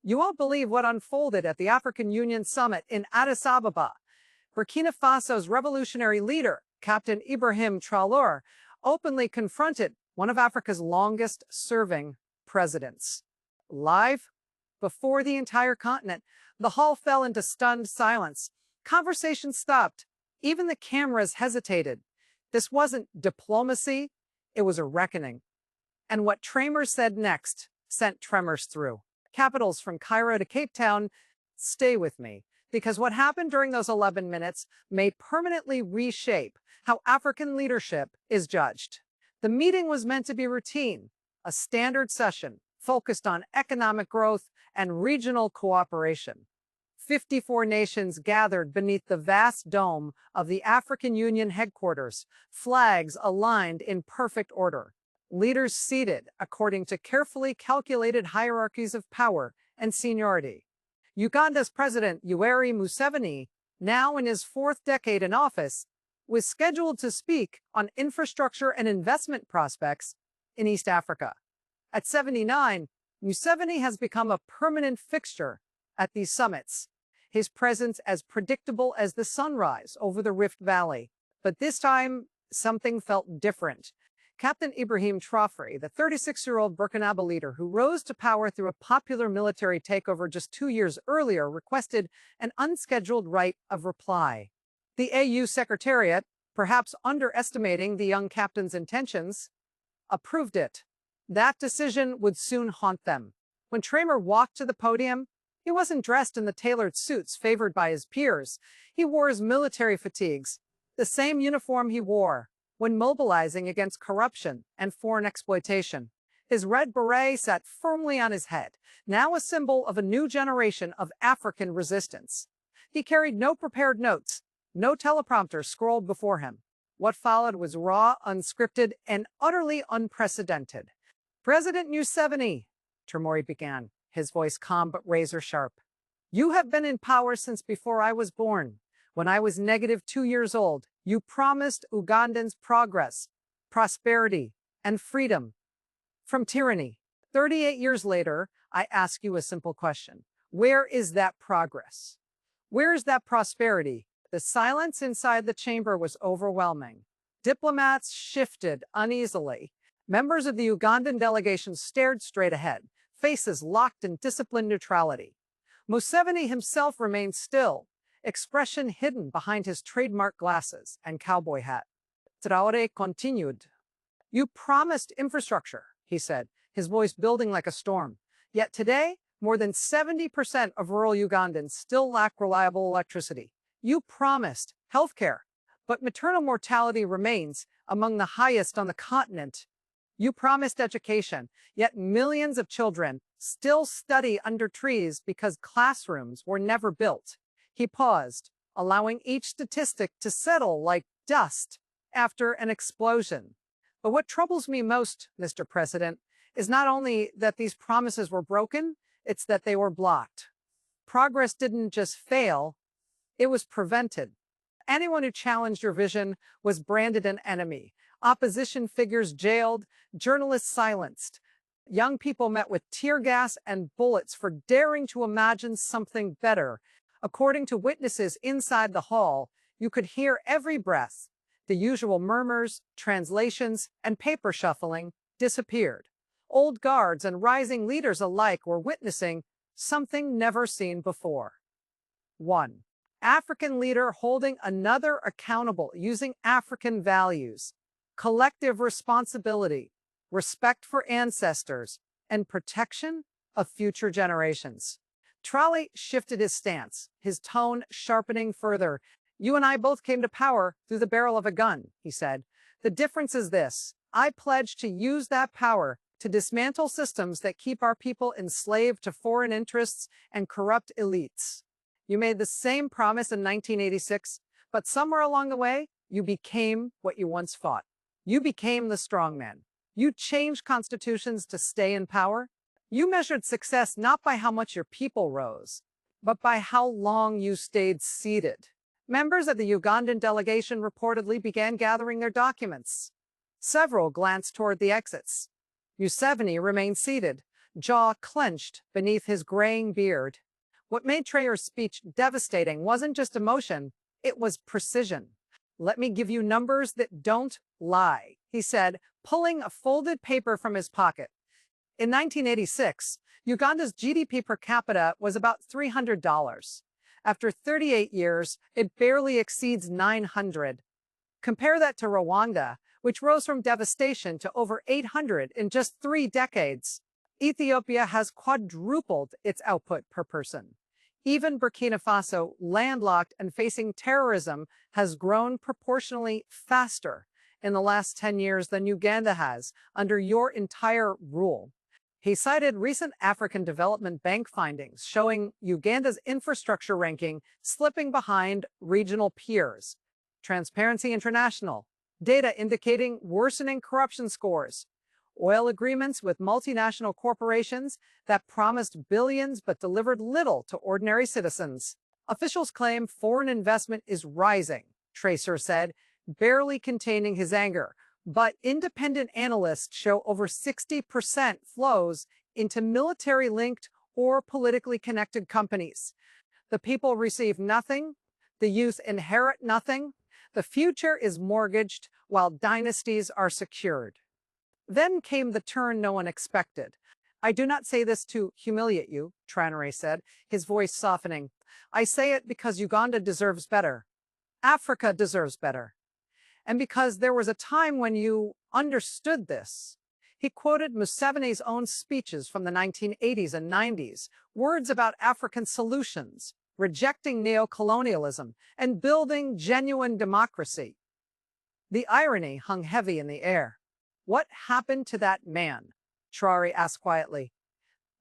You won't believe what unfolded at the African Union Summit in Addis Ababa. Burkina Faso's revolutionary leader, Captain Ibrahim Traoré, openly confronted one of Africa's longest-serving presidents. Live before the entire continent, the hall fell into stunned silence. Conversation stopped. Even the cameras hesitated. This wasn't diplomacy, it was a reckoning. And what Traoré said next sent tremors through capitals from Cairo to Cape Town. Stay with me, because what happened during those 11 minutes may permanently reshape how African leadership is judged. The meeting was meant to be routine, a standard session focused on economic growth and regional cooperation. 54 nations gathered beneath the vast dome of the African Union headquarters, flags aligned in perfect order. Leaders seated according to carefully calculated hierarchies of power and seniority. Uganda's President Yoweri Museveni, now in his fourth decade in office, was scheduled to speak on infrastructure and investment prospects in East Africa. At 79, Museveni has become a permanent fixture at these summits, his presence as predictable as the sunrise over the Rift Valley. But this time, something felt different. Captain Ibrahim Traoré, the 36-year-old Burkinabe leader who rose to power through a popular military takeover just 2 years earlier, requested an unscheduled right of reply. The AU Secretariat, perhaps underestimating the young captain's intentions, approved it. That decision would soon haunt them. When Traoré walked to the podium, he wasn't dressed in the tailored suits favored by his peers. He wore his military fatigues, the same uniform he wore when mobilizing against corruption and foreign exploitation. His red beret sat firmly on his head, now a symbol of a new generation of African resistance. He carried no prepared notes, no teleprompter scrolled before him. What followed was raw, unscripted, and utterly unprecedented. President Museveni, Traoré began, his voice calm but razor-sharp. You have been in power since before I was born. When I was -2 years old, you promised Ugandans progress, prosperity, and freedom from tyranny. 38 years later, I ask you a simple question. Where is that progress? Where is that prosperity? The silence inside the chamber was overwhelming. Diplomats shifted uneasily. Members of the Ugandan delegation stared straight ahead, faces locked in disciplined neutrality. Museveni himself remained still, expression hidden behind his trademark glasses and cowboy hat. Traoré continued. You promised infrastructure, he said, his voice building like a storm. Yet today, more than 70% of rural Ugandans still lack reliable electricity. You promised healthcare, but maternal mortality remains among the highest on the continent. You promised education, yet millions of children still study under trees because classrooms were never built. He paused, allowing each statistic to settle like dust after an explosion. But what troubles me most, Mr. President, is not only that these promises were broken, it's that they were blocked. Progress didn't just fail, it was prevented. Anyone who challenged your vision was branded an enemy. Opposition figures jailed, journalists silenced. Young people met with tear gas and bullets for daring to imagine something better. According to witnesses inside the hall, you could hear every breath. The usual murmurs, translations, and paper shuffling disappeared. Old guards and rising leaders alike were witnessing something never seen before. 1. African leader holding another accountable using African values, collective responsibility, respect for ancestors, and protection of future generations. Traoré shifted his stance, his tone sharpening further. You and I both came to power through the barrel of a gun, he said. The difference is this. I pledge to use that power to dismantle systems that keep our people enslaved to foreign interests and corrupt elites. You made the same promise in 1986, but somewhere along the way, you became what you once fought. You became the strongman. You changed constitutions to stay in power. You measured success not by how much your people rose, but by how long you stayed seated. Members of the Ugandan delegation reportedly began gathering their documents. Several glanced toward the exits. Museveni remained seated, jaw clenched beneath his graying beard. What made Traoré's speech devastating wasn't just emotion, it was precision. "Let me give you numbers that don't lie," he said, pulling a folded paper from his pocket. In 1986, Uganda's GDP per capita was about $300. After 38 years, it barely exceeds 900. Compare that to Rwanda, which rose from devastation to over 800 in just 3 decades. Ethiopia has quadrupled its output per person. Even Burkina Faso, landlocked and facing terrorism, has grown proportionally faster in the last 10 years than Uganda has under your entire rule. He cited recent African Development Bank findings showing Uganda's infrastructure ranking slipping behind regional peers. Transparency International, data indicating worsening corruption scores. Oil agreements with multinational corporations that promised billions but delivered little to ordinary citizens. Officials claim foreign investment is rising, Traoré said, barely containing his anger. But independent analysts show over 60% flows into military-linked or politically connected companies. The people receive nothing, the youth inherit nothing, the future is mortgaged while dynasties are secured. Then came the turn no one expected. "I do not say this to humiliate you," Traoré said, his voice softening. "I say it because Uganda deserves better. Africa deserves better. And because there was a time when you understood this." He quoted Museveni's own speeches from the 1980s and 90s, words about African solutions, rejecting neocolonialism, and building genuine democracy. The irony hung heavy in the air. "What happened to that man?" Traoré asked quietly.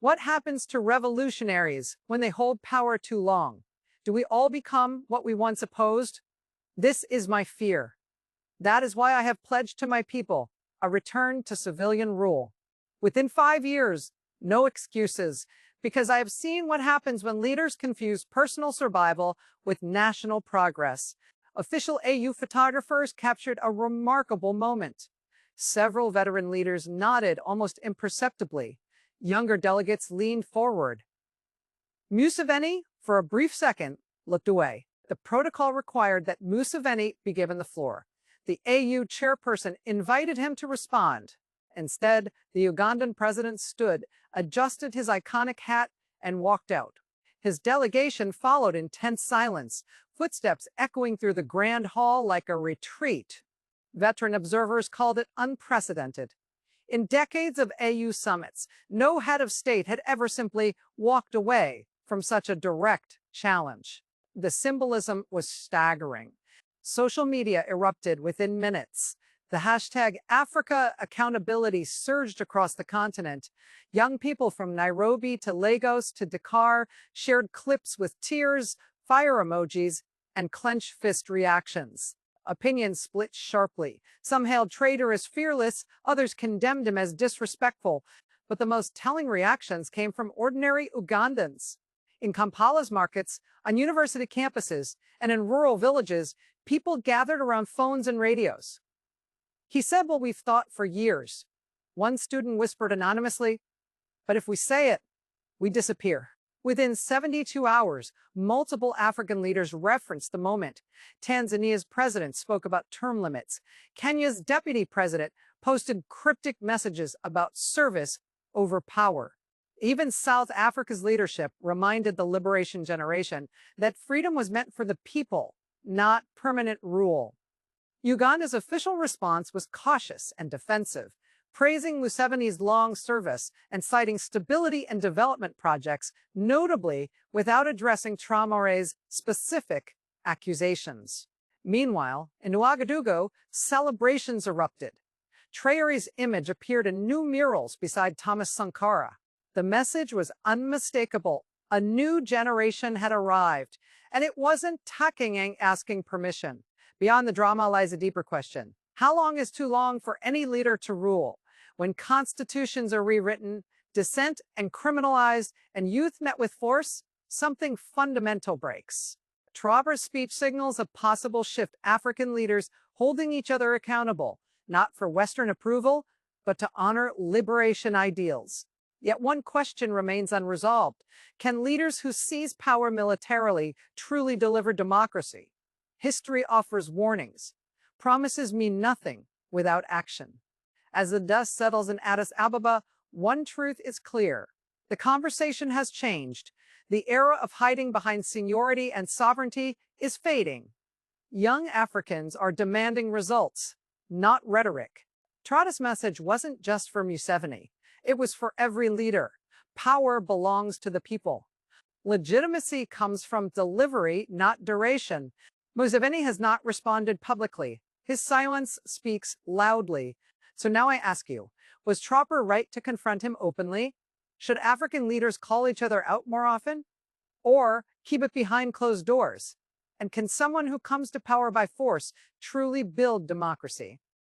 "What happens to revolutionaries when they hold power too long? Do we all become what we once opposed? This is my fear. That is why I have pledged to my people a return to civilian rule. Within 5 years, no excuses, because I have seen what happens when leaders confuse personal survival with national progress." Official AU photographers captured a remarkable moment. Several veteran leaders nodded almost imperceptibly. Younger delegates leaned forward. Museveni, for a brief second, looked away. The protocol required that Museveni be given the floor. The AU chairperson invited him to respond. Instead, the Ugandan president stood, adjusted his iconic hat, and walked out. His delegation followed in tense silence, footsteps echoing through the grand hall like a retreat. Veteran observers called it unprecedented. In decades of AU summits, no head of state had ever simply walked away from such a direct challenge. The symbolism was staggering. Social media erupted within minutes. The hashtag Africa Accountability surged across the continent. Young people from Nairobi to Lagos to Dakar shared clips with tears, fire emojis, and clenched fist reactions. Opinions split sharply. Some hailed Traoré as fearless, others condemned him as disrespectful. But the most telling reactions came from ordinary Ugandans. In Kampala's markets, on university campuses, and in rural villages, people gathered around phones and radios. "He said what we've thought for years." One student whispered anonymously, "But if we say it, we disappear." Within 72 hours, multiple African leaders referenced the moment. Tanzania's president spoke about term limits. Kenya's deputy president posted cryptic messages about service over power. Even South Africa's leadership reminded the liberation generation that freedom was meant for the people, not permanent rule. Uganda's official response was cautious and defensive, praising Museveni's long service and citing stability and development projects, notably without addressing Traoré's specific accusations. Meanwhile, in Ouagadougou, celebrations erupted. Traoré's image appeared in new murals beside Thomas Sankara. The message was unmistakable. A new generation had arrived, and it wasn't Takingang asking permission. Beyond the drama lies a deeper question. How long is too long for any leader to rule? When constitutions are rewritten, dissent and criminalized, and youth met with force, something fundamental breaks. Traoré's speech signals a possible shift: African leaders holding each other accountable, not for Western approval, but to honor liberation ideals. Yet one question remains unresolved. Can leaders who seize power militarily truly deliver democracy? History offers warnings. Promises mean nothing without action. As the dust settles in Addis Ababa, one truth is clear. The conversation has changed. The era of hiding behind seniority and sovereignty is fading. Young Africans are demanding results, not rhetoric. Trotta's message wasn't just for Museveni. It was for every leader. Power belongs to the people. Legitimacy comes from delivery, not duration. Museveni has not responded publicly. His silence speaks loudly. So now I ask you, was Traoré right to confront him openly? Should African leaders call each other out more often? Or keep it behind closed doors? And can someone who comes to power by force truly build democracy?